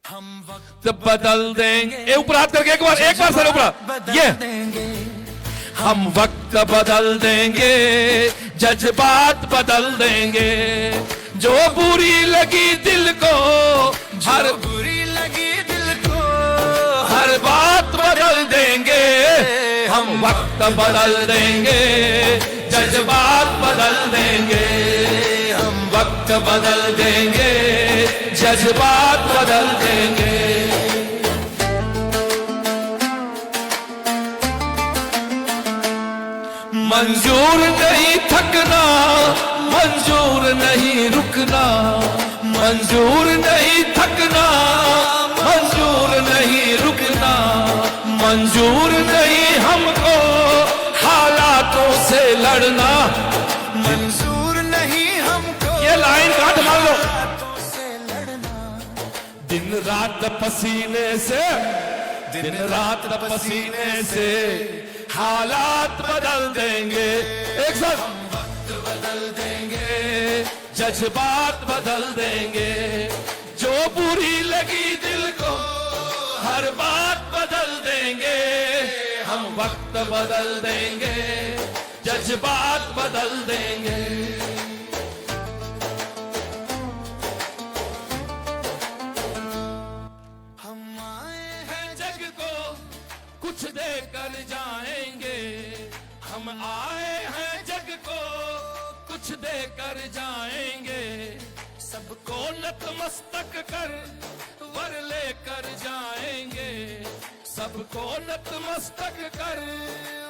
हम वक्त बदल देंगे। ऊपर हाथ करके एक बार सर ऊपर। ये हम वक्त बदल देंगे, जज्बात बदल देंगे। जो बुरी लगी दिल को, हर बुरी लगी दिल को, हर बात बदल देंगे। हम वक्त बदल देंगे, जज्बात बदल देंगे। हम वक्त बदल देंगे, जज्बात बदल देंगे। मंजूर नहीं थकना, मंजूर नहीं रुकना। मंजूर नहीं थकना, मंजूर नहीं रुकना। मंजूर नहीं हमको हालातों से लड़ना। मंजूर नहीं हमको ये लाइन काट मान लो। हाथों से लड़ना। दिन रात पसीने से, दिन रात पसीने से हालात बदल देंगे। एक साथ वक्त बदल देंगे, जज्बात बदल देंगे। जो बुरी लगी दिल को, हर बात बदल देंगे। हम वक्त बदल देंगे, जज्बात बदल देंगे। हम आए हैं जग को कुछ देकर जाएंगे। हम आए हैं जग को कुछ देकर जाएंगे। सबको नतमस्तक कर वर लेकर जाएंगे। सबको नतमस्तक कर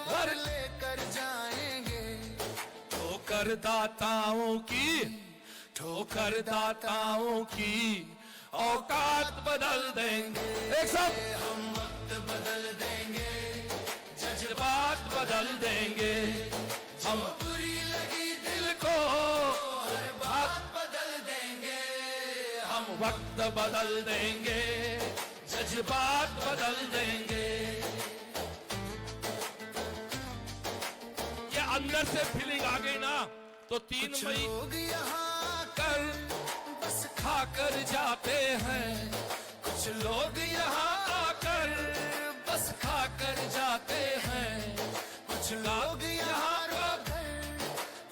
वर लेकर जाएंगे। ठोकर दाताओं की, ठोकर दाताओं की औकात बदल देंगे। एक साथ हम वक्त बदल देंगे, जज्बात बदल देंगे। हम बुरी लगी दिल को हर बात बदल देंगे। हम वक्त बदल देंगे, जज्बात बदल देंगे। ये अंदर से फीलिंग आ गई ना तो 3 मई लोग यहाँ कर बस खाकर जाते हैं। कुछ लोग यहाँ आकर बस खाकर जाते हैं। कुछ लोग यहाँ रोकर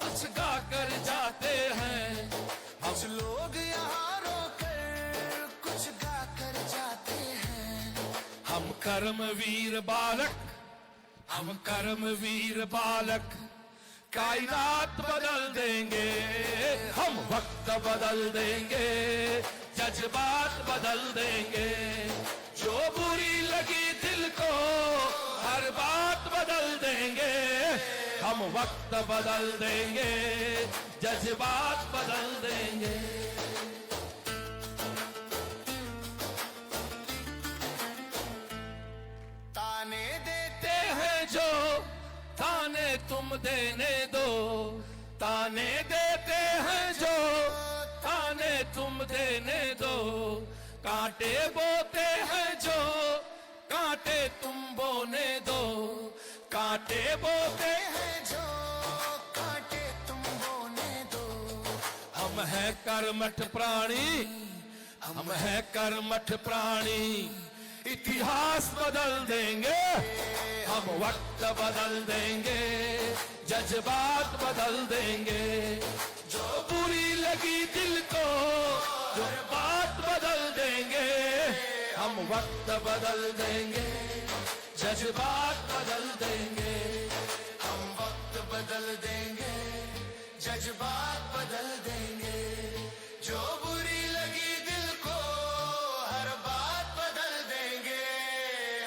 कुछ गाकर जाते हैं। कुछ लोग यहाँ रोकर कुछ गा कर जाते हैं। हम कर्मवीर बालक, हम कर्मवीर बालक कायनात बदल देंगे। हम वक्त बदल देंगे, जज्बात बदल देंगे। जो बुरी लगी दिल को, हर बात बदल देंगे। हम वक्त बदल देंगे, जज्बात बदल देंगे। ताने देते देते हैं जो ताने तुम देने दो। ताने देते हैं जो ताने तुम देने दो। कांटे बोते हैं जो कांटे तुम बोने दो। कांटे बोते हैं जो कांटे तुम बोने दो। हम हैं कर्मठ प्राणी, हम हैं कर्मठ प्राणी। इतिहास बदल देंगे, हम वक्त बदल देंगे, जज्बात बदल देंगे। जो बुरी लगी दिल को, जो बात बदल देंगे। हम वक्त बदल देंगे, जज्बात बदल देंगे। हम वक्त बदल देंगे, जज्बात बदल देंगे। जो बुरी लगी दिल को, हर बात बदल देंगे।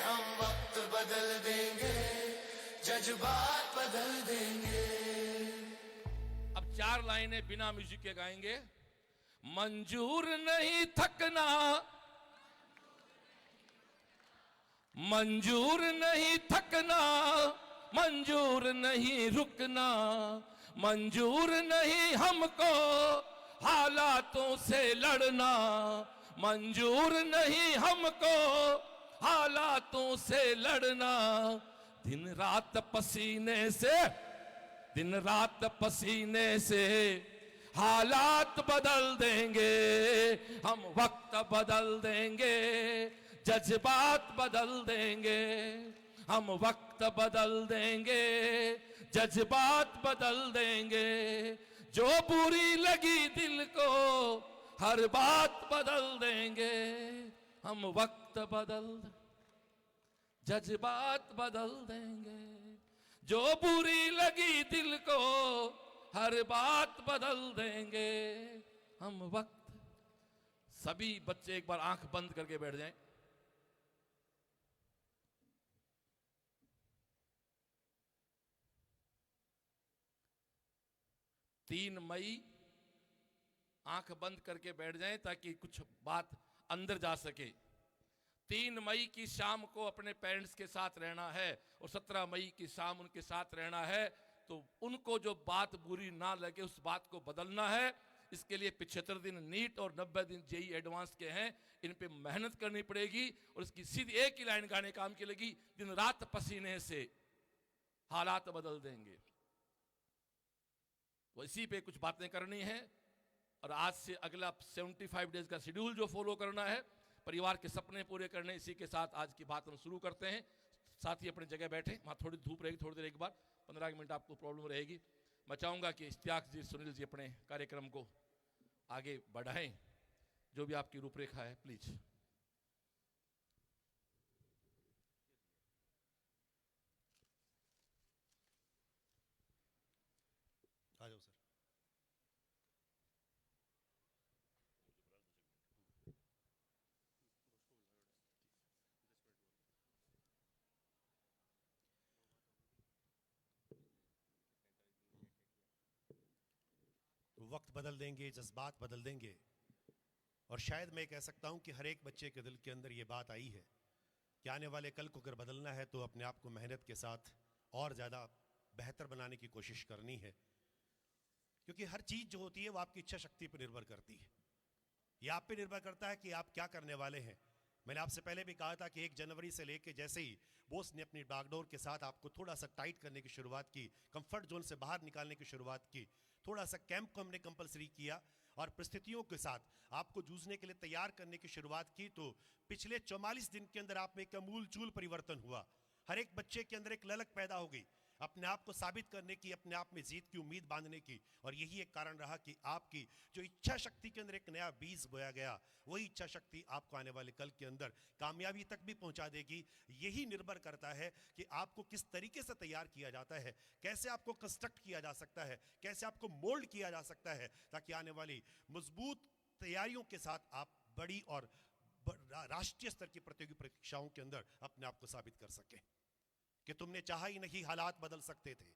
हम वक्त बदल देंगे, जज्बात बदल देंगे। अब 4 लाइनें बिना म्यूजिक के गाएंगे। मंजूर नहीं थकना, मंजूर नहीं थकना। मंजूर नहीं रुकना। मंजूर नहीं हमको हालातों से लड़ना। मंजूर नहीं हमको हालातों से लड़ना। दिन रात पसीने से, दिन रात पसीने से हालात बदल देंगे। हम वक्त बदल देंगे, जज्बात बदल देंगे। हम वक्त बदल देंगे, जज्बात बदल देंगे। जो बुरी लगी दिल को हर बात बदल देंगे। हम वक्त बदल, जज्बात बदल देंगे। जो बुरी लगी दिल को हर बात बदल देंगे। हम वक्त। सभी बच्चे एक बार आंख बंद करके बैठ जाएं। तीन मई आंख बंद करके बैठ जाएं ताकि कुछ बात अंदर जा सके। 3 मई की शाम को अपने पेरेंट्स के साथ रहना है और 17 मई की शाम उनके साथ रहना है। तो उनको जो बात बुरी ना लगे उस बात को बदलना है। इसके लिए 75 दिन नीट और 90 दिन जेई एडवांस के हैं। इन पे मेहनत करनी पड़ेगी और इसकी सीधी एक ही लाइन गाने काम की लगी, दिन रात पसीने से हालात बदल देंगे। तो इसी पे कुछ बातें करनी है और आज से अगला 75 डेज का शेड्यूल जो फॉलो करना है, परिवार के सपने पूरे करने। इसी के साथ आज की बात हम शुरू करते हैं। साथ ही अपनी जगह बैठे, वहाँ थोड़ी धूप रहेगी, थोड़ी देर एक बार 15 मिनट आपको प्रॉब्लम रहेगी। मैं चाहूँगा कि इश्तियाक जी, सुनील जी अपने कार्यक्रम को आगे बढ़ाएं। जो भी आपकी रूपरेखा है प्लीज। आ जाओ सर। वक्त बदल देंगे, जज्बात बदल देंगे। और शायद मैं कह सकता हूं कि हर एक बच्चे के दिल के अंदर ये बात आई है कि आने वाले कल को अगर बदलना है तो अपने आप को मेहनत के साथ और ज़्यादा बेहतर बनाने की कोशिश करनी है। क्योंकि हर चीज़ जो होती है वो आपकी इच्छा शक्ति पर निर्भर करती है। ये आप पे निर्भर करता है कि आप क्या करने वाले हैं। मैंने आपसे पहले भी कहा था कि 1 जनवरी से लेके जैसे ही बॉस ने अपनी बागडोर के साथ आपको थोड़ा सा टाइट करने की शुरुआत की, कंफर्ट जोन से बाहर निकालने की शुरुआत की, थोड़ा सा कैंप को हमने कंपलसरी किया और परिस्थितियों के साथ आपको जूझने के लिए तैयार करने की शुरुआत की, तो पिछले 44 दिन के अंदर आप में एक आमूल-चूल परिवर्तन हुआ। हर एक बच्चे के अंदर एक ललक पैदा हो गई, अपने आप को साबित करने की, अपने आप में जीत की उम्मीद बांधने की। और यही एक कारण रहा कि आपकी जो इच्छा शक्ति के अंदर एक नया बीज बोया गया, वही इच्छा शक्ति आपको आने वाले कल के अंदर कामयाबी तक भी पहुंचा देगी। यही निर्भर करता है कि आपको किस तरीके से तैयार किया जाता है, कैसे आपको कंस्ट्रक्ट किया जा सकता है, कैसे आपको मोल्ड किया जा सकता है, ताकि आने वाली मजबूत तैयारियों के साथ आप बड़ी और राष्ट्रीय स्तर की प्रतियोगी परीक्षाओं के अंदर अपने आप को साबित कर सकें कि तुमने चाहा ही नहीं हालात बदल सकते थे,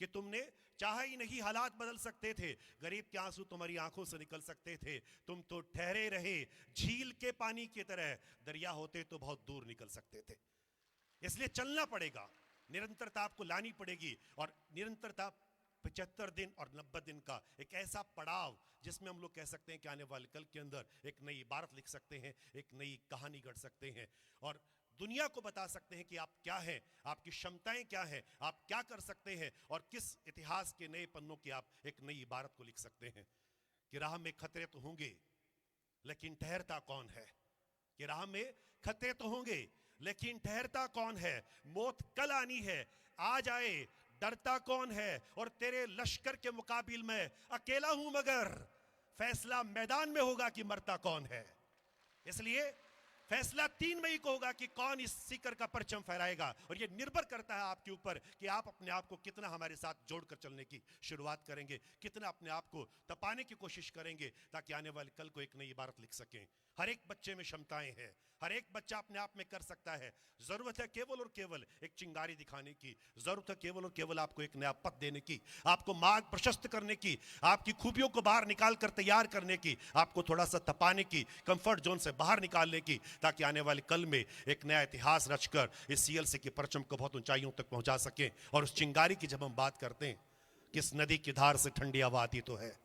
कि तुमने चाहा ही नहीं हालात बदल सकते थे। गरीब के आंसू तुम्हारी आंखों से निकल सकते थे, तुम तो ठहरे रहे झील के पानी की तरह, दरिया होते तो बहुत दूर निकल सकते थे। इसलिए चलना पड़ेगा, निरंतरता आपको लानी पड़ेगी। और निरंतरता 75 दिन और 90 दिन का एक ऐसा पड़ाव जिसमें हम लोग कह सकते हैं कि आने वाले कल के अंदर एक नई इबारत लिख सकते हैं, एक नई कहानी गढ़ सकते हैं और दुनिया को बता सकते हैं कि आप क्या हैं, आपकी क्षमताएं क्या हैं, आप क्या कर सकते हैं और किस इतिहास के नए पन्नों की आप एक नई इबारत को लिख सकते हैं। कि राह में खतरे तो होंगे लेकिन ठहरता कौन है, कि राह में खतरे तो होंगे लेकिन ठहरता कौन है। मौत कल आनी है, आज आए डरता कौन है, और तेरे लश्कर के मुकाबिल में अकेला हूं मगर फैसला मैदान में होगा कि मरता कौन है। इसलिए फैसला 3 मई को होगा कि कौन इस सीकर का परचम फहराएगा। और ये निर्भर करता है आपके ऊपर कि आप अपने आप को कितना हमारे साथ जोड़कर चलने की शुरुआत करेंगे, कितना अपने आप को तपाने की कोशिश करेंगे, ताकि आने वाले कल को एक नई इबारत लिख सकें। हर एक बच्चे में क्षमताएं हैं, हर एक बच्चा अपने आप में कर सकता है। जरूरत है केवल और केवल एक चिंगारी दिखाने की, जरूरत है केवल और केवल आपको एक नया पथ देने की, आपको मार्ग प्रशस्त करने की, आपकी खूबियों को बाहर निकाल कर तैयार करने की, आपको थोड़ा सा तपाने की, कंफर्ट जोन से बाहर निकालने की, ताकि आने वाले कल में एक नया इतिहास रचकर इस सीएलसी के परचम को बहुत ऊंचाइयों तक पहुंचा सके। और उस चिंगारी की जब हम बात करते हैं, किस नदी की धार से ठंडी हवा आती तो है,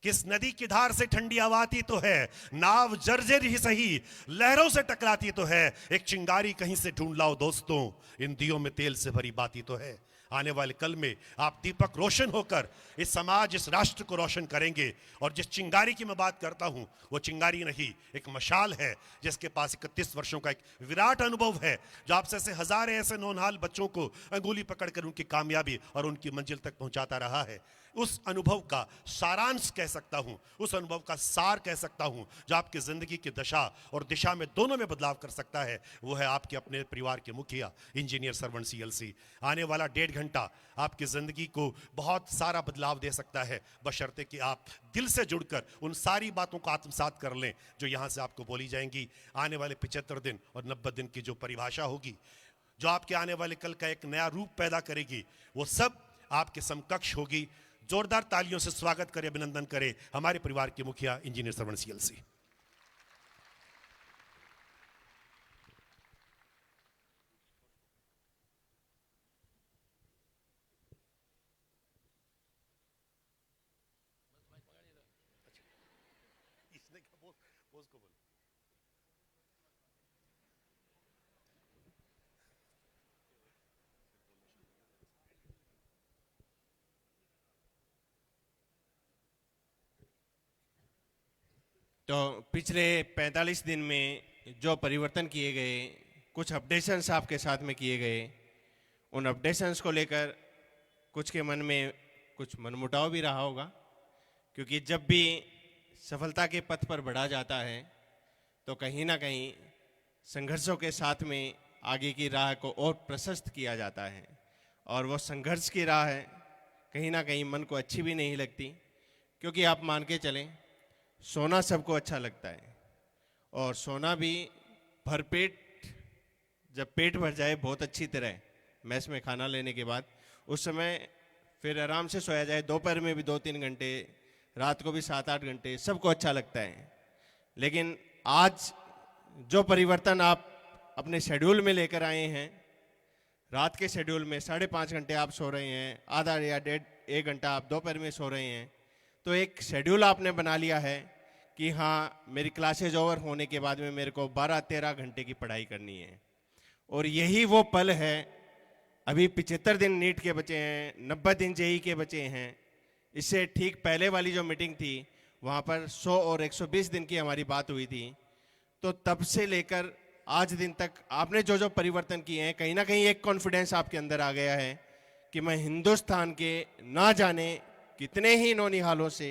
किस नदी की धार से ठंडी हवा आती तो है, नाव जर्जर ही सही लहरों से टकराती तो है, एक चिंगारी कहीं से ढूंढ लाओ दोस्तों, इन दियों में तेल से भरी बाती तो है। आने वाले कल में आप दीपक रोशन होकर इस समाज, इस राष्ट्र को रोशन करेंगे। और जिस चिंगारी की मैं बात करता हूं, वो चिंगारी नहीं, एक मशाल है जिसके पास 31 वर्षों का एक विराट अनुभव है, जो आपसे ऐसे हजारे ऐसे नौनहाल बच्चों को अंगुली पकड़कर उनकी कामयाबी और उनकी मंजिल तक पहुंचाता रहा है। उस अनुभव का सारांश कह सकता हूं, उस अनुभव का सार कह सकता हूं, जो आपकी जिंदगी की दशा और दिशा में दोनों में बदलाव कर सकता है, वो है आपके अपने परिवार के मुखिया इंजीनियर सरवण सीएलसी। आने वाला 1.5 घंटा आपकी जिंदगी को बहुत सारा बदलाव दे सकता है, बशर्ते कि आप दिल से जुड़कर उन सारी बातों को आत्मसात कर लें जो यहां से आपको बोली जाएंगी। आने वाले 75 दिन और 90 दिन की जो परिभाषा होगी, जो आपके आने वाले कल का एक नया रूप पैदा करेगी, वो सब आपके समकक्ष होगी। जोरदार तालियों से स्वागत करें, अभिनंदन करें हमारे परिवार के मुखिया इंजीनियर सरवण सीएलसी। तो पिछले 45 दिन में जो परिवर्तन किए गए, कुछ अपडेशंस आपके साथ में किए गए, उन अपडेशंस को लेकर कुछ के मन में कुछ मनमुटाव भी रहा होगा, क्योंकि जब भी सफलता के पथ पर बढ़ा जाता है तो कहीं ना कहीं संघर्षों के साथ में आगे की राह को और प्रशस्त किया जाता है। और वो संघर्ष की राह है कहीं ना कहीं मन को अच्छी भी नहीं लगती, क्योंकि आप मान के चलें, सोना सबको अच्छा लगता है और सोना भी भरपेट, जब पेट भर जाए बहुत अच्छी तरह मैस में खाना लेने के बाद, उस समय फिर आराम से सोया जाए, दोपहर में भी 2-3 घंटे, रात को भी 7-8 घंटे, सबको अच्छा लगता है। लेकिन आज जो परिवर्तन आप अपने शेड्यूल में लेकर आए हैं, रात के शेड्यूल में 5.5 घंटे आप सो रहे हैं, आधा या 1.5 घंटा आप दोपहर में सो रहे हैं, तो एक शेड्यूल आपने बना लिया है कि हाँ, मेरी क्लासेज ओवर होने के बाद में मेरे को 12-13 घंटे की पढ़ाई करनी है। और यही वो पल है, अभी 75 दिन नीट के बचे हैं, 90 दिन जेई के बचे हैं। इससे ठीक पहले वाली जो मीटिंग थी वहाँ पर 100 और 120 दिन की हमारी बात हुई थी। तो तब से लेकर आज दिन तक आपने जो जो परिवर्तन किए हैं, कहीं ना कहीं एक कॉन्फिडेंस आपके अंदर आ गया है कि मैं हिंदुस्तान के ना जाने कितने ही नौनिहालों से,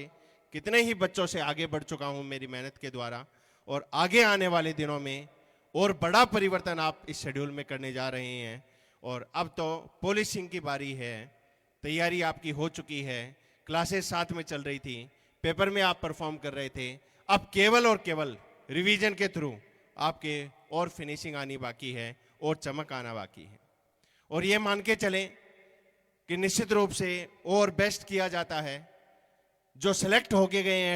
कितने ही बच्चों से आगे बढ़ चुका हूं मेरी मेहनत के द्वारा। और आगे आने वाले दिनों में और बड़ा परिवर्तन आप इस शेड्यूल में करने जा रहे हैं। और अब तो पॉलिशिंग की बारी है, तैयारी आपकी हो चुकी है, क्लासेस साथ में चल रही थी, पेपर में आप परफॉर्म कर रहे थे, अब केवल और केवल रिवीजन के थ्रू आपके और फिनिशिंग आनी बाकी है और चमक आना बाकी है। और ये मान के चलें कि निश्चित रूप से और बेस्ट किया जाता है। जो सेलेक्ट होके गए हैं